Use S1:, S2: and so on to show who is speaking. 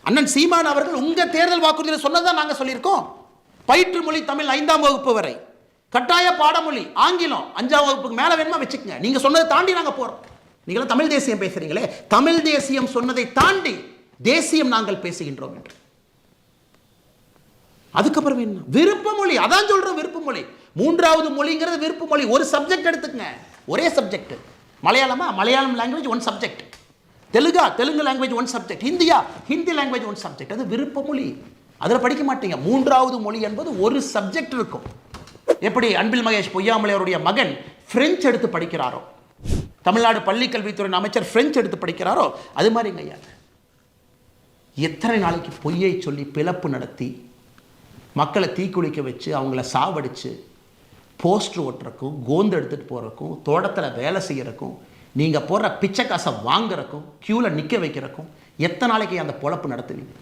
S1: அண்ணன் சீமான் அவர்கள் உங்கள் தேர்தல் வாக்குறுதியில் சொன்னதான் நாங்கள் சொல்லியிருக்கோம். பயிற்று மொழி தமிழ் 5ஆம் வகுப்பு வரை, கட்டாய பாடமொழி ஆங்கிலம் 5ஆம் வகுப்புக்கு மேலே வேணுமா வச்சுக்கங்க. நீங்கள் சொன்னதை தாண்டி நாங்கள் போகிறோம். நீங்களும் தமிழ் தேசியம் பேசுகிறீங்களே, தமிழ் தேசியம் சொன்னதை தாண்டி தேசியம் நாங்கள் பேசுகின்றோம் என்று. அதுக்கப்புறம் என்ன விருப்ப மொழி, அதான் சொல்கிறோம் விருப்ப மொழி. 3வது மொழிங்கிறது விருப்ப மொழி. ஒரு சப்ஜெக்ட் எடுத்துக்கங்க, ஒரே சப்ஜெக்ட். மலையாளமா, Malayalam language 1 subject. Telugu language 1 subject. Hindi language 1 subject. அது விருப்ப மொழி. அதில் படிக்க மாட்டீங்க. 3வது மொழி என்பது ஒரு சப்ஜெக்ட் இருக்கும். எப்படி அன்பில் மகேஷ் பொய்யாமொழி அவருடைய மகன் பிரெஞ்சு எடுத்து படிக்கிறாரோ, தமிழ்நாடு பள்ளிக்கல்வித்துறை அமைச்சர் பிரெஞ்சு எடுத்து படிக்கிறாரோ, அது மாதிரிங்க ஐயா. எத்தனை நாளைக்கு பொய்யை சொல்லி பிளப்பு நடத்தி மக்களை தீக்குளிக்க வச்சு அவங்கள சாவடிச்சு போஸ்டர் ஓட்டுறக்கும், கோந்து எடுத்துகிட்டு போகிறக்கும், தோட்டத்தில் வேலை செய்கிறக்கும், நீங்கள் போடுற பிச்சை காசை வாங்குறக்கும், க்யூவில் நிற்க வைக்கிறக்கும் எத்தனை நாளைக்கு அந்த பொழப்பு நடத்துவீங்க?